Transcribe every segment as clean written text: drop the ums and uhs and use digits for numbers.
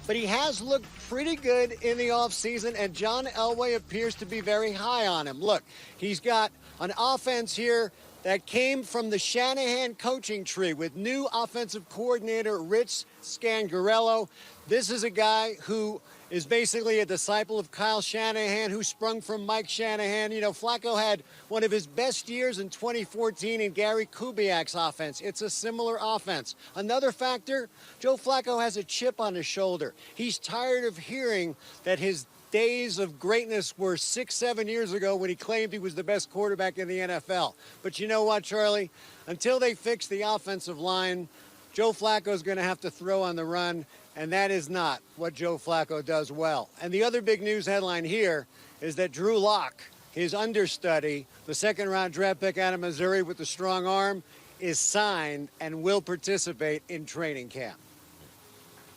but he has looked pretty good in the offseason, and John Elway appears to be very high on him. Look, he's got an offense here that came from the Shanahan coaching tree with new offensive coordinator Rich Scangarello. This is a guy who is basically a disciple of Kyle Shanahan, who sprung from Mike Shanahan. You know, Flacco had one of his best years in 2014 in Gary Kubiak's offense. It's a similar offense. Another factor, Joe Flacco has a chip on his shoulder. He's tired of hearing that his days of greatness were 6-7 years ago when he claimed he was the best quarterback in the NFL. But you know what, Charlie? Until they fix the offensive line, Joe Flacco's going to have to throw on the run, and that is not what Joe Flacco does well. And the other big news headline here is that Drew Lock, his understudy, the second-round draft pick out of Missouri with the strong arm, is signed and will participate in training camp.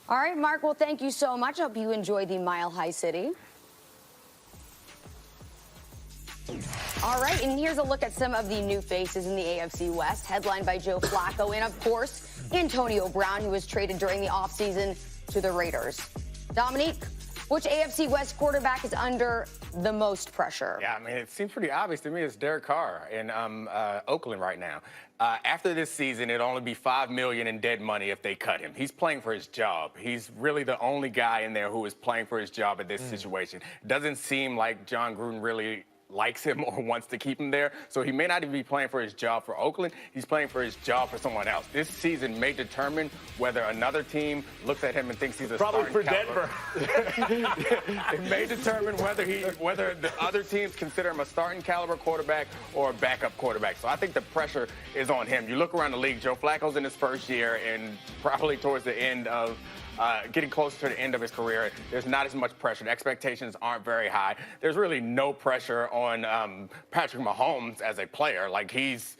All right, Mark, well, thank you so much. I hope you enjoy the Mile High City. All right, and here's a look at some of the new faces in the AFC West, headlined by Joe Flacco and, of course, Antonio Brown, who was traded during the offseason to the Raiders. Dominique, which AFC West quarterback is under the most pressure? Yeah, I mean, it seems pretty obvious to me. It's Derek Carr in Oakland right now. After this season, it'll only be $5 million in dead money if they cut him. He's playing for his job. He's really the only guy in there who is playing for his job in this situation. Doesn't seem like John Gruden really likes him or wants to keep him there. So he may not even be playing for his job for Oakland. He's playing for his job for someone else. This season may determine whether another team looks at him and thinks he's a probably for caliber. Denver. It may determine whether the other teams consider him a starting caliber quarterback or a backup quarterback. So I think the pressure is on him. You look around the league, Joe Flacco's in his first year and probably towards the end of getting closer to the end of his career. There's not as much pressure. The expectations aren't very high. There's really no pressure on Patrick Mahomes as a player. Like, he's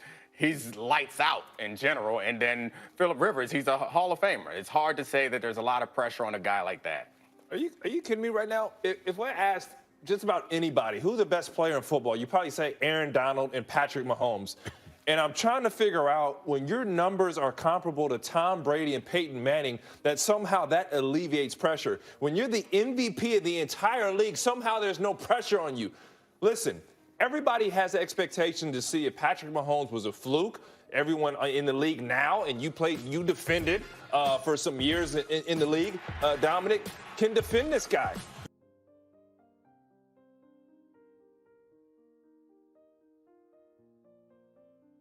lights out in general. And then Phillip Rivers, he's a Hall of Famer. It's hard to say that there's a lot of pressure on a guy like that. Are you kidding me right now? If I asked just about anybody, who's the best player in football, you probably say Aaron Donald and Patrick Mahomes. And I'm trying to figure out, when your numbers are comparable to Tom Brady and Peyton Manning, that somehow that alleviates pressure. When you're the MVP of the entire league, somehow there's no pressure on you. Listen, everybody has the expectation to see if Patrick Mahomes was a fluke. Everyone in the league now, and you defended for some years in the league, Dominic, can defend this guy.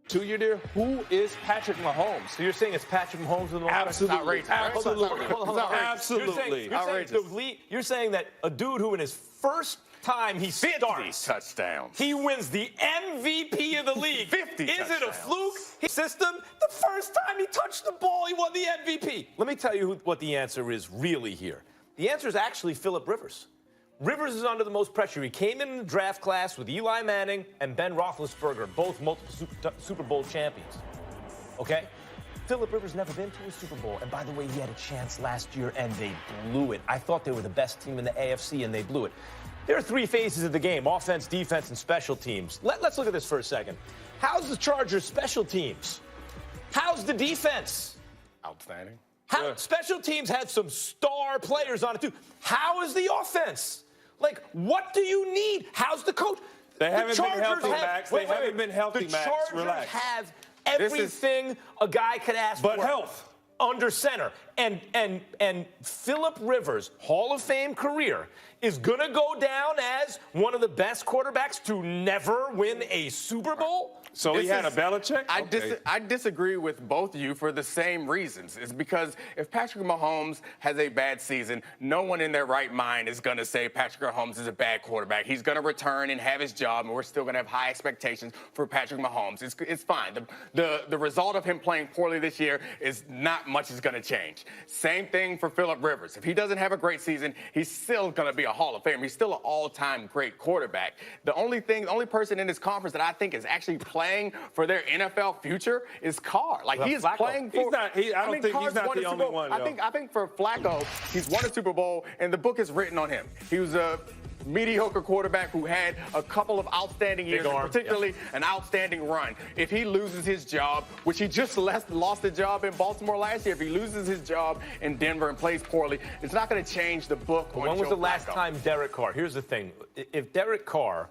To you, dear, who is Patrick Mahomes? So you're saying it's Patrick Mahomes in the Absolutely. Absolutely. Absolutely. You're saying that a dude who in his first time he starts touchdowns. He wins the MVP of the league. 50 Is touchdowns. it a fluke? His system, the first time he touched the ball, he won the MVP. Let me tell you what the answer is really here. The answer is actually Phillip Rivers. Rivers is under the most pressure. He came in the draft class with Eli Manning and Ben Roethlisberger, both multiple Super Bowl champions. Okay? Phillip Rivers never been to a Super Bowl. And by the way, he had a chance last year, and they blew it. I thought they were the best team in the AFC, and they blew it. There are three phases of the game: offense, defense, and special teams. Let's look at this for a second. How's the Chargers' special teams? How's the defense? Outstanding. Special teams had some star players on it, too. How is the offense? Like, what do you need? How's the coach? They haven't been healthy, Max. They haven't been healthy, Max. The Chargers Relax. have everything a guy could ask for. But health. Under center. And Phillip Rivers, Hall of Fame career, is going to go down as one of the best quarterbacks to never win a Super Bowl. So he had a Belichick? I disagree with both of you for the same reasons. It's because if Patrick Mahomes has a bad season, no one in their right mind is going to say Patrick Mahomes is a bad quarterback. He's going to return and have his job, and we're still going to have high expectations for Patrick Mahomes. It's fine. The result of him playing poorly this year is not much is going to change. Same thing for Phillip Rivers. If he doesn't have a great season, he's still going to be a Hall of Famer. He's still an all-time great quarterback. The only person in this conference that I think is actually playing for their NFL future is Carr. Like, he is playing for. I don't think he's not the only one. I think for Flacco, he's won a Super Bowl, and the book is written on him. He was a mediocre quarterback who had a couple of outstanding years, particularly an outstanding run. If he loses his job, which he just lost the job in Baltimore last year, if he loses his job in Denver and plays poorly, it's not going to change the book on Joe Flacco. When was the last time Derek Carr? Here's the thing. If Derek Carr,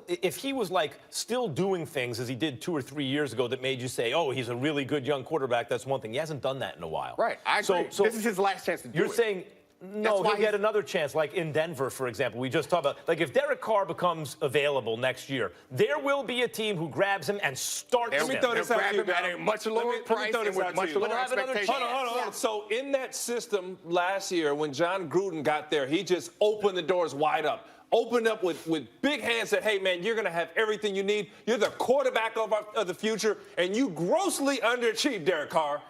if he was like still doing things as he did 2 or 3 years ago that made you say, oh, he's a really good young quarterback, that's one thing. He hasn't done that in a while. Right, I agree. So this is his last chance to do it. You're saying, no, he'll get another chance, like in Denver, for example. We just talked about, like, if Derek Carr becomes available next year, there will be a team who grabs him and starts him. They'll grab him at a much lower price and with much lower expectations. Hold on. So in that system last year, when John Gruden got there, he just opened the doors wide up. Opened up with big hands, said, hey, man, you're going to have everything you need. You're the quarterback of the future, and you grossly underachieved, Derek Carr.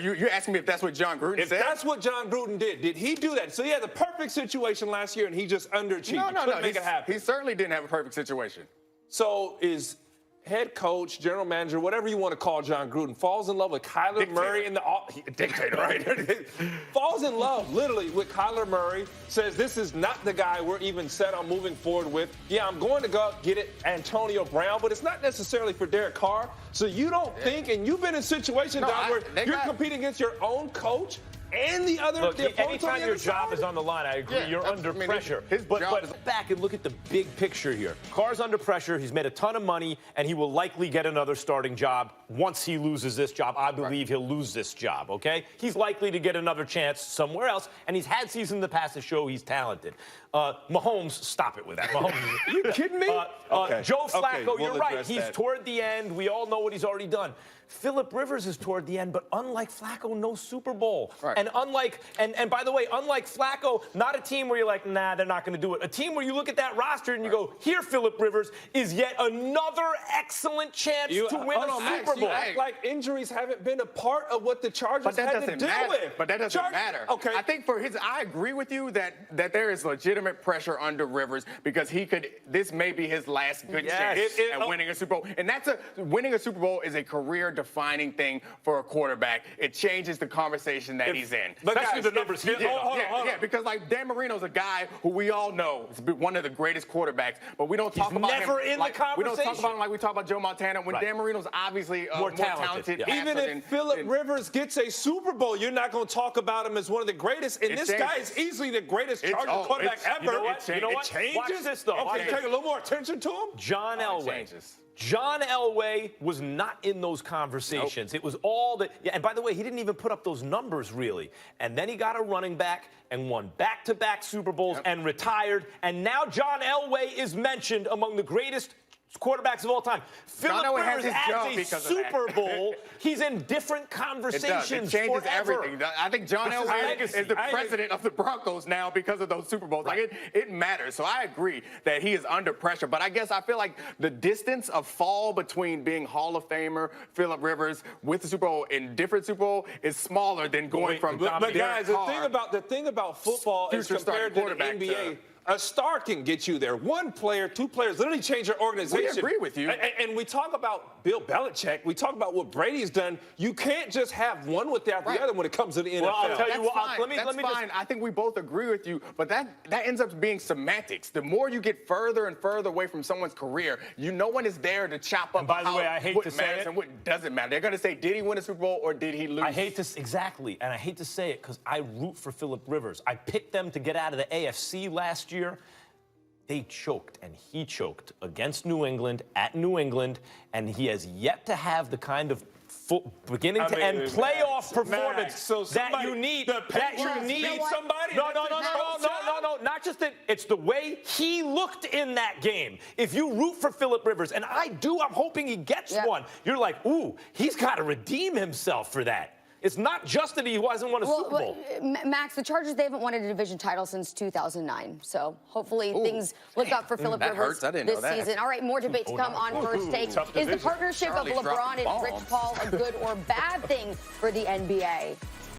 You're asking me if that's what John Gruden said? If that's what John Gruden did he do that? So he had the perfect situation last year, and he just underachieved. No. Make it happen. He certainly didn't have a perfect situation. So is head coach, general manager, whatever you want to call John Gruden, falls in love with Kyler Murray in the dictator, right? Falls in love literally with Kyler Murray, says this is not the guy we're even set on moving forward with. Yeah, I'm going to go get it Antonio Brown, but it's not necessarily for Derek Carr. So you don't think, and you've been in situations where you're competing against your own coach and the other. Look, anytime your job is on the line, I agree, you're under pressure. But back and look at the big picture here. Carr's under pressure. He's made a ton of money, and he will likely get another starting job once he loses this job. I believe he'll lose this job, okay? He's likely to get another chance somewhere else, and he's had seasons in the past to show he's talented. Mahomes, stop it with that. Mahomes, are you kidding me? Joe Flacco, you're right. He's toward the end. We all know what he's already done. Philip Rivers is toward the end, but unlike Flacco, no Super Bowl. Right. And by the way, unlike Flacco, not a team where you're like, nah, they're not going to do it. A team where you look at that roster and you go, here, Philip Rivers is yet another excellent chance to win a Super Bowl. You act like injuries haven't been a part of what the Chargers had to deal with. But that doesn't matter. Okay. I think I agree with you that there is legitimate pressure under Rivers because this may be his last good chance at winning a Super Bowl. And winning a Super Bowl is a career-defining thing for a quarterback. It changes the conversation that he's in. Especially the numbers he did. Yeah, because like Dan Marino's a guy who we all know is one of the greatest quarterbacks, but we don't talk about him. Never in the conversation. We don't talk about him like we talk about Joe Montana. When Dan Marino's obviously more talented. Even if Philip Rivers gets a Super Bowl, you're not going to talk about him as one of the greatest. And this guy is easily the greatest Charger quarterback ever. You know what? It changes. Watch this, though. Okay, take a little more attention to him. John Elway. John Elway was not in those conversations. Nope. It was all that. Yeah, and by the way, he didn't even put up those numbers really. And then he got a running back and won back-to-back Super Bowls and retired. And now John Elway is mentioned among the greatest quarterbacks of all time. Philip Rivers has a Super Bowl. He's in different conversations. It changes forever. everything. I think John Elway is the president of the Broncos now because of those Super Bowls. Right. Like it matters. So I agree that he is under pressure. But I guess I feel like the distance of fall between being Hall of Famer Philip Rivers with the Super Bowl in different Super Bowl is smaller than going from. But guys, the thing about football is compared to the NBA. A star can get you there. One player, two players literally change your organization. We agree with you. And we talk about Bill Belichick. We talk about what Brady's done. You can't just have one without the other when it comes to the NFL. Well, I'll tell you what. Let me fine. I think we both agree with you, but that ends up being semantics. The more you get further and further away from someone's career, no one is there to chop up. And by the way, I hate to say it, and what doesn't matter. They're going to say, did he win a Super Bowl or did he lose? I hate to say it because I root for Philip Rivers. I picked them to get out of the AFC last year. They choked, and he choked against New England, at New England, and he has yet to have the kind of beginning to end playoff performance that you need. That you need somebody. No. Not just that. It's the way he looked in that game. If you root for Philip Rivers, and I do, I'm hoping he gets one. You're like, ooh, he's got to redeem himself for that. It's not just that he hasn't won a Super Bowl. Max, the Chargers, they haven't won a division title since 2009. So hopefully things look up for Philip Rivers this season. All right, more debate to come on First Take. Is the partnership of LeBron and Rich Paul a good or bad thing for the NBA?